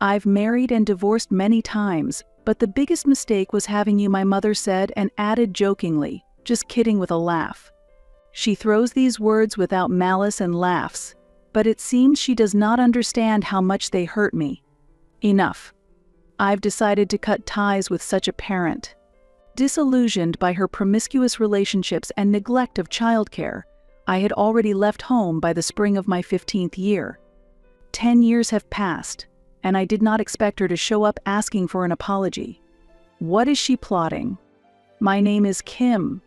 I've married and divorced many times, but the biggest mistake was having you, my mother said and added jokingly, just kidding with a laugh. She throws these words without malice and laughs, but it seems she does not understand how much they hurt me. Enough. I've decided to cut ties with such a parent. Disillusioned by her promiscuous relationships and neglect of childcare, I had already left home by the spring of my 15th year. 10 years have passed, and I did not expect her to show up asking for an apology. What is she plotting? My name is Kim.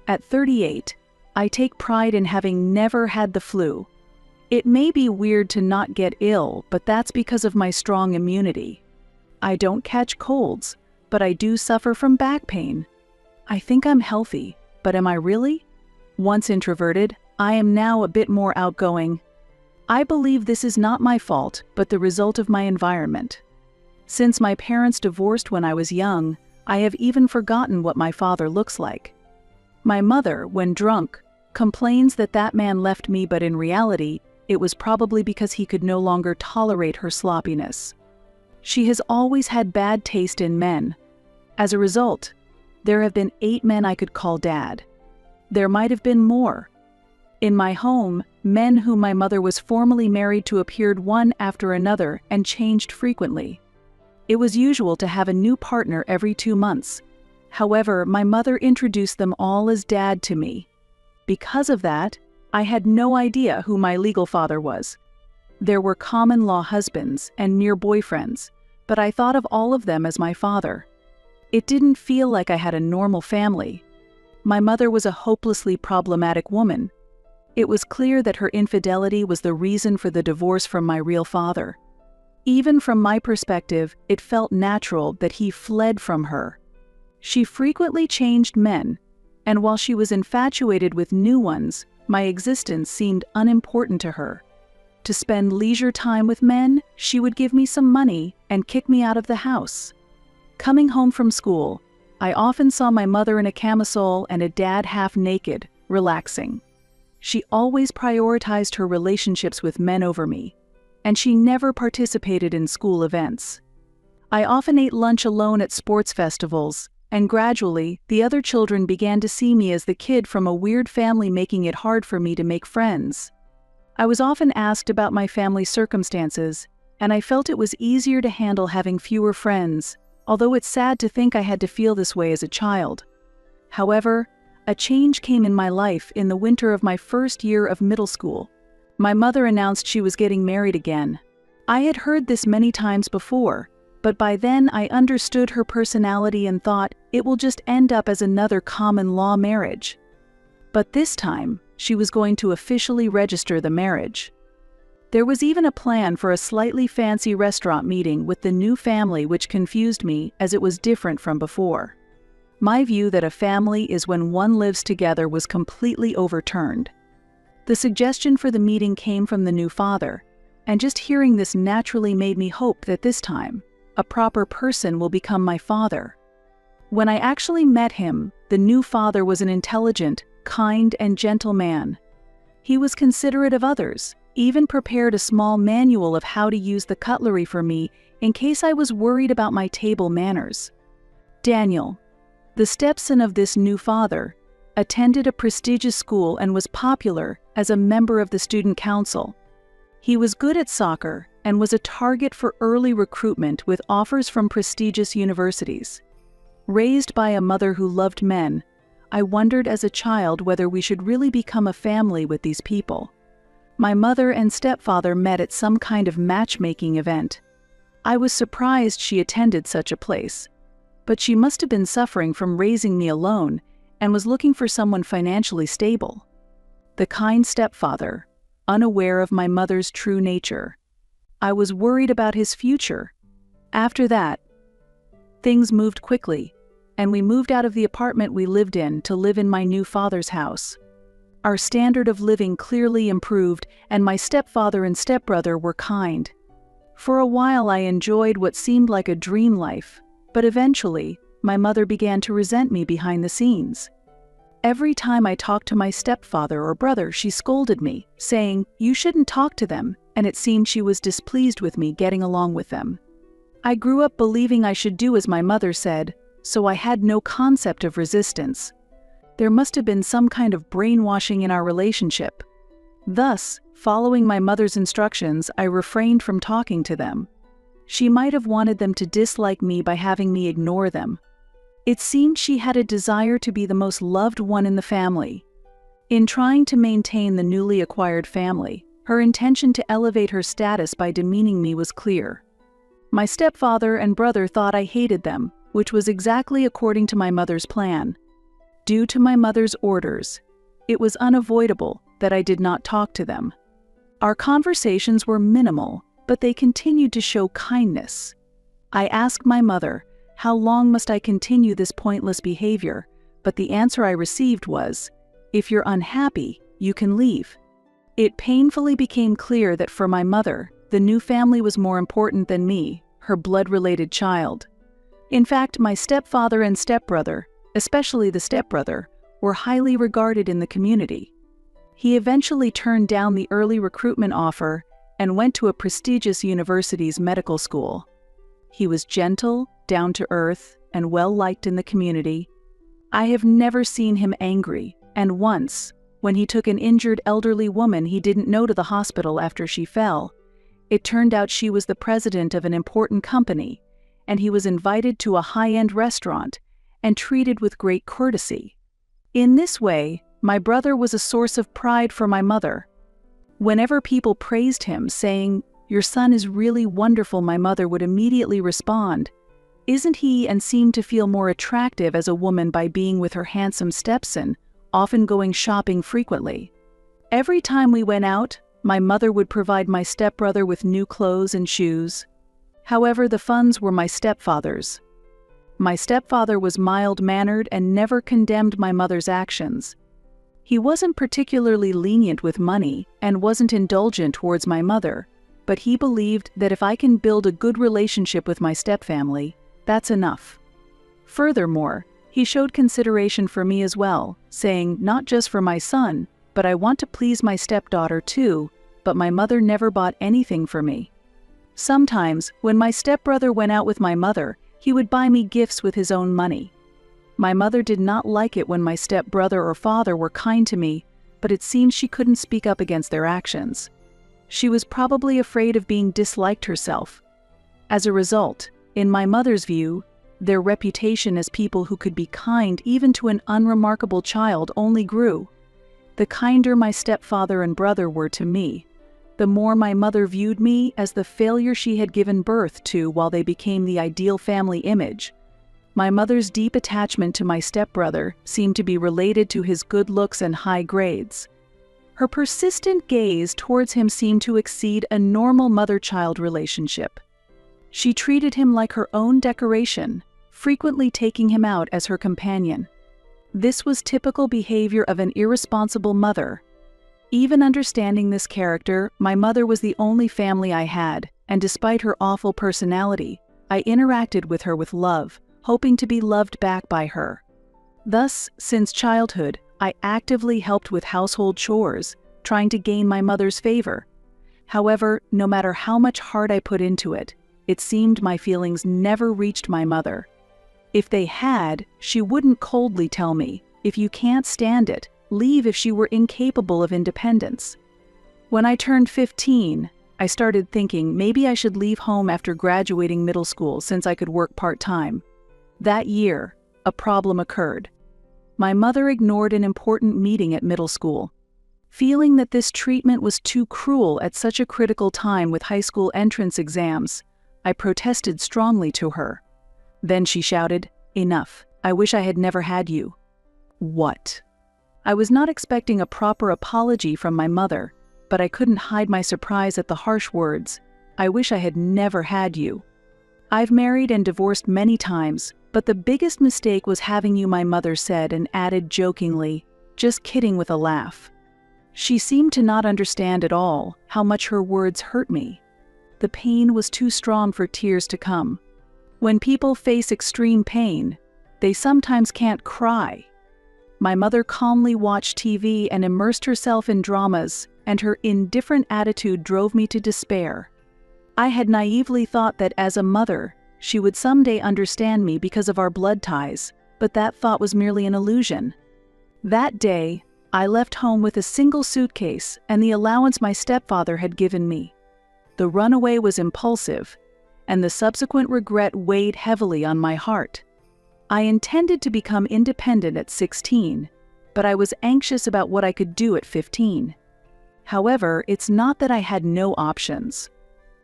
At 38, I take pride in having never had the flu. It may be weird to not get ill, but that's because of my strong immunity. I don't catch colds, but I do suffer from back pain. I think I'm healthy, but am I really? Once introverted, I am now a bit more outgoing. I believe this is not my fault, but the result of my environment. Since my parents divorced when I was young, I have even forgotten what my father looks like. My mother, when drunk, complains that that man left me, but in reality, it was probably because he could no longer tolerate her sloppiness. She has always had bad taste in men. As a result, there have been 8 men I could call dad. There might have been more. In my home, men whom my mother was formerly married to appeared one after another and changed frequently. It was usual to have a new partner every 2 months. However, my mother introduced them all as dad to me. Because of that, I had no idea who my legal father was. There were common-law husbands and mere boyfriends, but I thought of all of them as my father. It didn't feel like I had a normal family. My mother was a hopelessly problematic woman. It was clear that her infidelity was the reason for the divorce from my real father. Even from my perspective, it felt natural that he fled from her. She frequently changed men, and while she was infatuated with new ones, my existence seemed unimportant to her. To spend leisure time with men, she would give me some money and kick me out of the house. Coming home from school, I often saw my mother in a camisole and a dad half naked, relaxing. She always prioritized her relationships with men over me, and she never participated in school events. I often ate lunch alone at sports festivals, and gradually, the other children began to see me as the kid from a weird family, making it hard for me to make friends. I was often asked about my family's circumstances, and I felt it was easier to handle having fewer friends, although it's sad to think I had to feel this way as a child. However, a change came in my life in the winter of my first year of middle school. My mother announced she was getting married again. I had heard this many times before, but by then I understood her personality and thought it will just end up as another common-law marriage. But this time, she was going to officially register the marriage. There was even a plan for a slightly fancy restaurant meeting with the new family, which confused me as it was different from before. My view that a family is when one lives together was completely overturned. The suggestion for the meeting came from the new father, and just hearing this naturally made me hope that this time, a proper person will become my father. When I actually met him, the new father was an intelligent, kind, and gentle man. He was considerate of others, even prepared a small manual of how to use the cutlery for me in case I was worried about my table manners. Daniel, the stepson of this new father, attended a prestigious school and was popular as a member of the student council. He was good at soccer and was a target for early recruitment with offers from prestigious universities. Raised by a mother who loved men, I wondered as a child whether we should really become a family with these people. My mother and stepfather met at some kind of matchmaking event. I was surprised she attended such a place, but she must have been suffering from raising me alone and was looking for someone financially stable. The kind stepfather, unaware of my mother's true nature. I was worried about his future. After that, things moved quickly, and we moved out of the apartment we lived in to live in my new father's house. Our standard of living clearly improved, and my stepfather and stepbrother were kind. For a while I enjoyed what seemed like a dream life, but eventually, my mother began to resent me behind the scenes. Every time I talked to my stepfather or brother, she scolded me, saying, "You shouldn't talk to them, and it seemed she was displeased with me getting along with them. I grew up believing I should do as my mother said, so I had no concept of resistance. There must have been some kind of brainwashing in our relationship. Thus, following my mother's instructions, I refrained from talking to them. She might have wanted them to dislike me by having me ignore them. It seemed she had a desire to be the most loved one in the family. In trying to maintain the newly acquired family, her intention to elevate her status by demeaning me was clear. My stepfather and brother thought I hated them, which was exactly according to my mother's plan. Due to my mother's orders, it was unavoidable that I did not talk to them. Our conversations were minimal, but they continued to show kindness. I asked my mother, how long must I continue this pointless behavior? But the answer I received was, if you're unhappy, you can leave. It painfully became clear that for my mother, the new family was more important than me, her blood-related child. In fact, my stepfather and stepbrother, especially the stepbrother, were highly regarded in the community. He eventually turned down the early recruitment offer and went to a prestigious university's medical school. He was gentle, down-to-earth, and well-liked in the community. I have never seen him angry, and once, when he took an injured elderly woman he didn't know to the hospital after she fell, it turned out she was the president of an important company, and he was invited to a high-end restaurant and treated with great courtesy. In this way, my brother was a source of pride for my mother. Whenever people praised him, saying, "Your son is really wonderful," my mother would immediately respond, "Isn't he?" and seemed to feel more attractive as a woman by being with her handsome stepson, often going shopping frequently. Every time we went out, my mother would provide my stepbrother with new clothes and shoes. However, the funds were my stepfather's. My stepfather was mild-mannered and never condemned my mother's actions. He wasn't particularly lenient with money and wasn't indulgent towards my mother, but he believed that if I can build a good relationship with my stepfamily, that's enough. Furthermore, he showed consideration for me as well, saying, "Not just for my son, but I want to please my stepdaughter too," but my mother never bought anything for me. Sometimes, when my stepbrother went out with my mother, he would buy me gifts with his own money. My mother did not like it when my stepbrother or father were kind to me, but it seemed she couldn't speak up against their actions. She was probably afraid of being disliked herself. As a result, in my mother's view, their reputation as people who could be kind even to an unremarkable child only grew. The kinder my stepfather and brother were to me, the more my mother viewed me as the failure she had given birth to while they became the ideal family image. My mother's deep attachment to my stepbrother seemed to be related to his good looks and high grades. Her persistent gaze towards him seemed to exceed a normal mother-child relationship. She treated him like her own decoration, frequently taking him out as her companion. This was typical behavior of an irresponsible mother. Even understanding this character, my mother was the only family I had, and despite her awful personality, I interacted with her with love, hoping to be loved back by her. Thus, since childhood, I actively helped with household chores, trying to gain my mother's favor. However, no matter how much heart I put into it, it seemed my feelings never reached my mother. If they had, she wouldn't coldly tell me, "If you can't stand it, leave," if she were incapable of independence. When I turned 15, I started thinking maybe I should leave home after graduating middle school since I could work part-time. That year, a problem occurred. My mother ignored an important meeting at middle school. Feeling that this treatment was too cruel at such a critical time with high school entrance exams, I protested strongly to her. Then she shouted, "Enough, I wish I had never had you." What? I was not expecting a proper apology from my mother, but I couldn't hide my surprise at the harsh words, "I wish I had never had you." "I've married and divorced many times, but the biggest mistake was having you," my mother said and added jokingly, "Just kidding," with a laugh. She seemed to not understand at all how much her words hurt me. The pain was too strong for tears to come. When people face extreme pain, they sometimes can't cry. My mother calmly watched TV and immersed herself in dramas, and her indifferent attitude drove me to despair. I had naively thought that as a mother, she would someday understand me because of our blood ties, but that thought was merely an illusion. That day, I left home with a single suitcase and the allowance my stepfather had given me. The runaway was impulsive, and the subsequent regret weighed heavily on my heart. I intended to become independent at 16, but I was anxious about what I could do at 15. However, it's not that I had no options.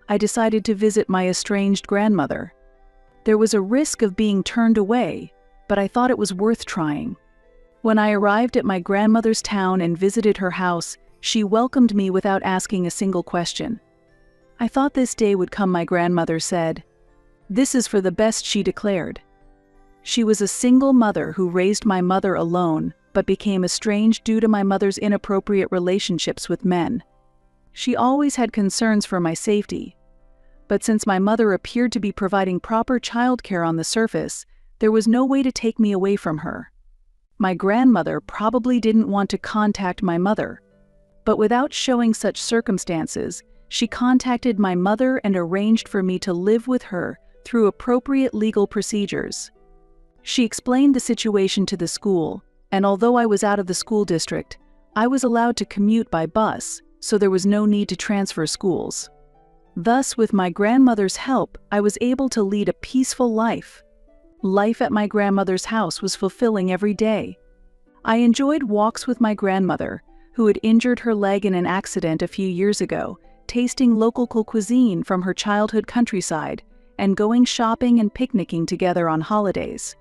I decided to visit my estranged grandmother. There was a risk of being turned away, but I thought it was worth trying. When I arrived at my grandmother's town and visited her house, she welcomed me without asking a single question. I thought this day would come, my grandmother said. This is for the best, she declared. She was a single mother who raised my mother alone, but became estranged due to my mother's inappropriate relationships with men. She always had concerns for my safety, but since my mother appeared to be providing proper childcare on the surface, there was no way to take me away from her. My grandmother probably didn't want to contact my mother, but without showing such circumstances, she contacted my mother and arranged for me to live with her through appropriate legal procedures. She explained the situation to the school, and although I was out of the school district, I was allowed to commute by bus, so there was no need to transfer schools. Thus, with my grandmother's help, I was able to lead a peaceful life. Life at my grandmother's house was fulfilling every day. I enjoyed walks with my grandmother, who had injured her leg in an accident a few years ago, tasting local cuisine from her childhood countryside, and going shopping and picnicking together on holidays.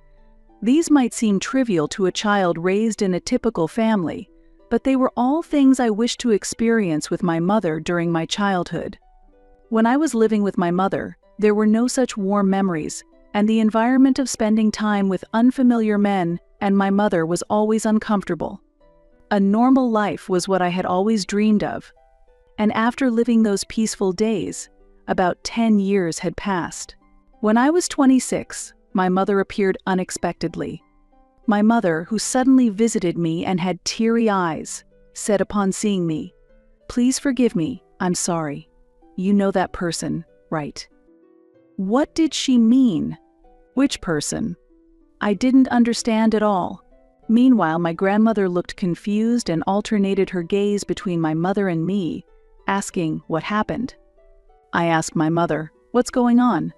These might seem trivial to a child raised in a typical family, but they were all things I wished to experience with my mother during my childhood. When I was living with my mother, there were no such warm memories, and the environment of spending time with unfamiliar men and my mother was always uncomfortable. A normal life was what I had always dreamed of, and after living those peaceful days, about 10 years had passed. When I was 26, my mother appeared unexpectedly. My mother, who suddenly visited me and had teary eyes, said upon seeing me, "Please forgive me, I'm sorry. You know that person, right?" What did she mean? Which person? I didn't understand at all. Meanwhile, my grandmother looked confused and alternated her gaze between my mother and me, asking what happened. I asked my mother, "What's going on?"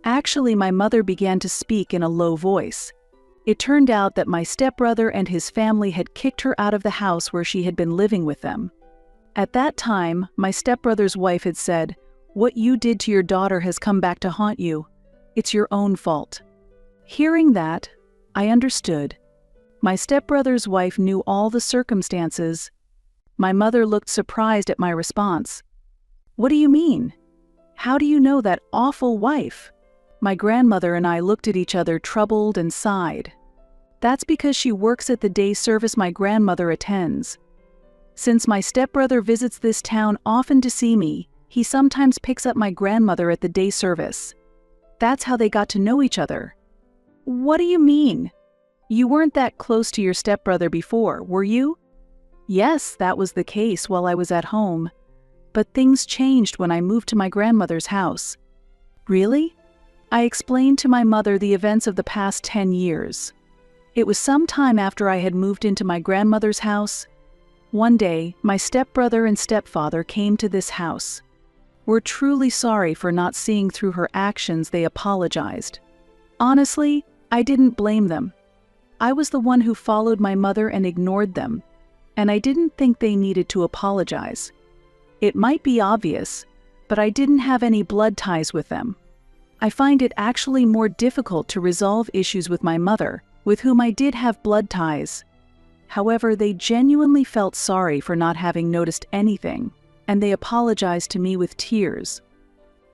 Actually, my mother began to speak in a low voice. It turned out that my stepbrother and his family had kicked her out of the house where she had been living with them. At that time, my stepbrother's wife had said, "What you did to your daughter has come back to haunt you. It's your own fault." Hearing that, I understood. My stepbrother's wife knew all the circumstances. My mother looked surprised at my response. "What do you mean? How do you know that awful wife?" My grandmother and I looked at each other, troubled, and sighed. "That's because she works at the day service my grandmother attends. Since my stepbrother visits this town often to see me, he sometimes picks up my grandmother at the day service. That's how they got to know each other." "What do you mean? You weren't that close to your stepbrother before, were you?" "Yes, that was the case while I was at home. But things changed when I moved to my grandmother's house." "Really?" I explained to my mother the events of the past 10 years. It was some time after I had moved into my grandmother's house. One day, my stepbrother and stepfather came to this house. "We're truly sorry for not seeing through her actions," they apologized. Honestly, I didn't blame them. I was the one who followed my mother and ignored them, and I didn't think they needed to apologize. It might be obvious, but I didn't have any blood ties with them. I find it actually more difficult to resolve issues with my mother, with whom I did have blood ties. However, they genuinely felt sorry for not having noticed anything, and they apologized to me with tears.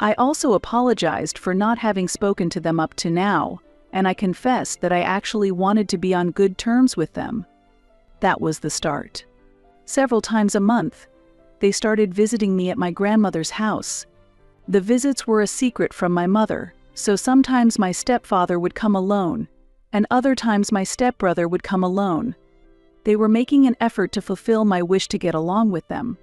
I also apologized for not having spoken to them up to now, and I confessed that I actually wanted to be on good terms with them. That was the start. Several times a month, they started visiting me at my grandmother's house. The visits were a secret from my mother, so sometimes my stepfather would come alone, and other times my stepbrother would come alone. They were making an effort to fulfill my wish to get along with them.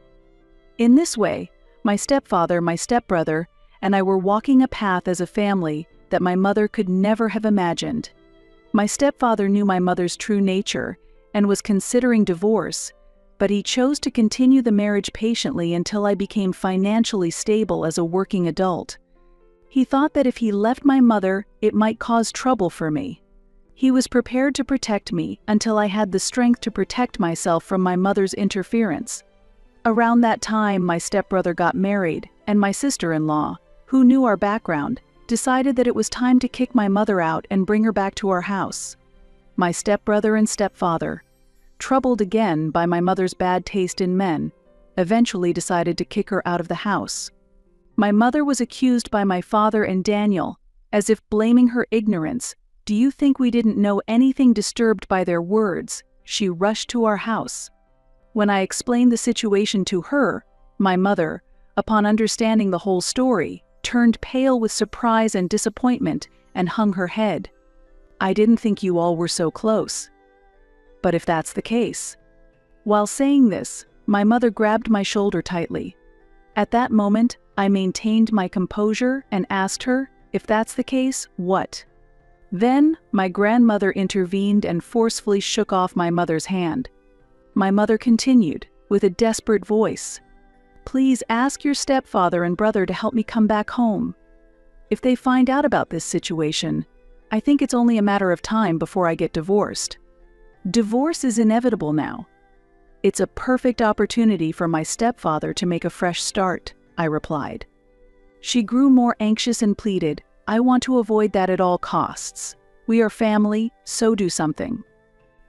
In this way, my stepfather, my stepbrother, and I were walking a path as a family that my mother could never have imagined. My stepfather knew my mother's true nature and was considering divorce, but he chose to continue the marriage patiently until I became financially stable as a working adult. He thought that if he left my mother, it might cause trouble for me. He was prepared to protect me until I had the strength to protect myself from my mother's interference. Around that time, my stepbrother got married, and my sister-in-law, who knew our background, decided that it was time to kick my mother out and bring her back to our house. My stepbrother and stepfather, troubled again by my mother's bad taste in men, eventually decided to kick her out of the house. My mother was accused by my father and Daniel, as if blaming her ignorance. Do you think we didn't know anything? Disturbed by their words, she rushed to our house. When I explained the situation to her, my mother, upon understanding the whole story, turned pale with surprise and disappointment and hung her head. I didn't think you all were so close. But if that's the case. While saying this, my mother grabbed my shoulder tightly. At that moment, I maintained my composure and asked her, if that's the case, what? Then, my grandmother intervened and forcefully shook off my mother's hand. My mother continued, with a desperate voice, "Please ask your stepfather and brother to help me come back home. If they find out about this situation, I think it's only a matter of time before I get divorced. Divorce is inevitable now. It's a perfect opportunity for my stepfather to make a fresh start," I replied. She grew more anxious and pleaded, "I want to avoid that at all costs. We are family, so do something."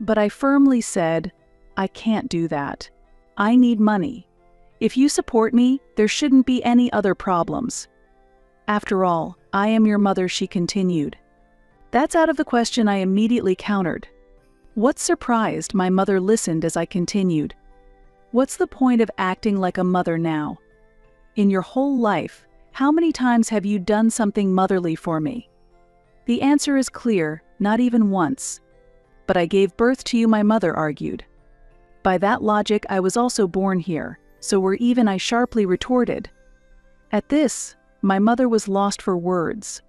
But I firmly said, "I can't do that. I need money. If you support me, there shouldn't be any other problems. After all, I am your mother," she continued. "That's out of the question," I immediately countered. What surprised, my mother listened as I continued. "What's the point of acting like a mother now? In your whole life, how many times have you done something motherly for me? The answer is clear, not even once. But I gave birth to you," my mother argued. "By that logic, I was also born here, so we're even," I sharply retorted. At this, my mother was lost for words.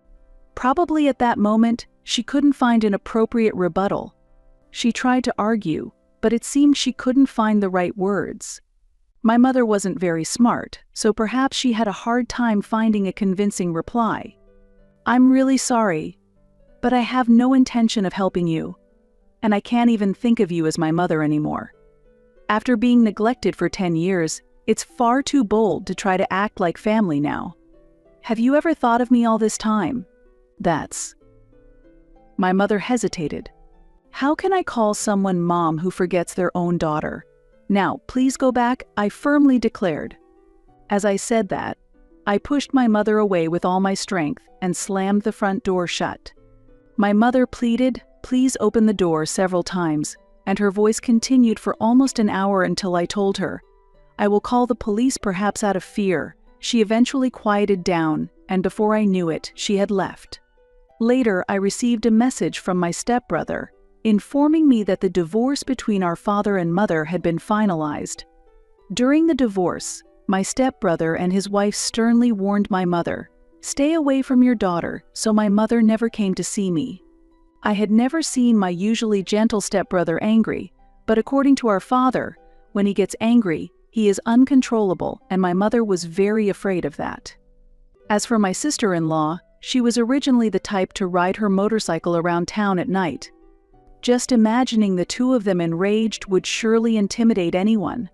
Probably at that moment, she couldn't find an appropriate rebuttal. She tried to argue, but it seemed she couldn't find the right words. My mother wasn't very smart, so perhaps she had a hard time finding a convincing reply. "I'm really sorry, but I have no intention of helping you, and I can't even think of you as my mother anymore. After being neglected for 10 years, it's far too bold to try to act like family now. Have you ever thought of me all this time? That's..." My mother hesitated. How can I call someone mom who forgets their own daughter? "Now, please go back," I firmly declared. As I said that, I pushed my mother away with all my strength and slammed the front door shut. My mother pleaded, "Please open the door," several times, and her voice continued for almost an hour until I told her, "I will call the police," perhaps out of fear. She eventually quieted down, and before I knew it, she had left. Later, I received a message from my stepbrother, informing me that the divorce between our father and mother had been finalized. During the divorce, my stepbrother and his wife sternly warned my mother, "Stay away from your daughter," so my mother never came to see me. I had never seen my usually gentle stepbrother angry, but according to our father, when he gets angry, he is uncontrollable, and my mother was very afraid of that. As for my sister-in-law, she was originally the type to ride her motorcycle around town at night. Just imagining the two of them enraged would surely intimidate anyone.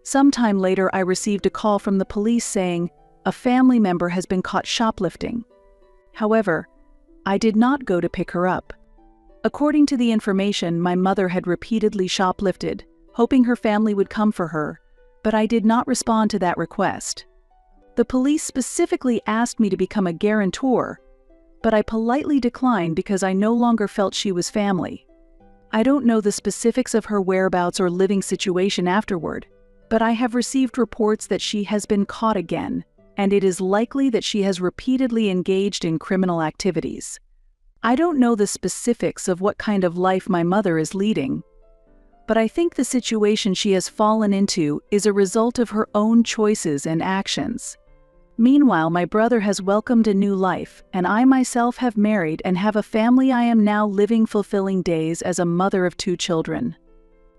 Sometime later, I received a call from the police saying a family member has been caught shoplifting. However, I did not go to pick her up. According to the information, my mother had repeatedly shoplifted, hoping her family would come for her, but I did not respond to that request. The police specifically asked me to become a guarantor, but I politely declined because I no longer felt she was family. I don't know the specifics of her whereabouts or living situation afterward, but I have received reports that she has been caught again, and it is likely that she has repeatedly engaged in criminal activities. I don't know the specifics of what kind of life my mother is leading, but I think the situation she has fallen into is a result of her own choices and actions. Meanwhile, my brother has welcomed a new life, and I myself have married and have a family. I am now living fulfilling days as a mother of 2 children.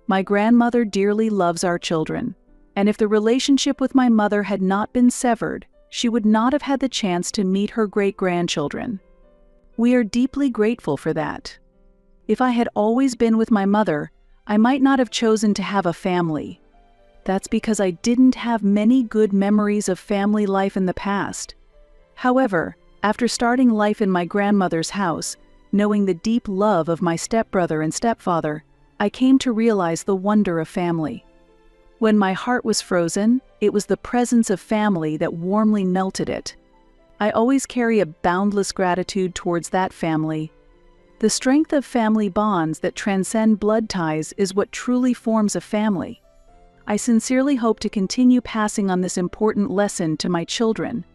My grandmother dearly loves our children, and if the relationship with my mother had not been severed, she would not have had the chance to meet her great-grandchildren. We are deeply grateful for that. If I had always been with my mother, I might not have chosen to have a family. That's because I didn't have many good memories of family life in the past. However, after starting life in my grandmother's house, knowing the deep love of my stepbrother and stepfather, I came to realize the wonder of family. When my heart was frozen, it was the presence of family that warmly melted it. I always carry a boundless gratitude towards that family. The strength of family bonds that transcend blood ties is what truly forms a family. I sincerely hope to continue passing on this important lesson to my children,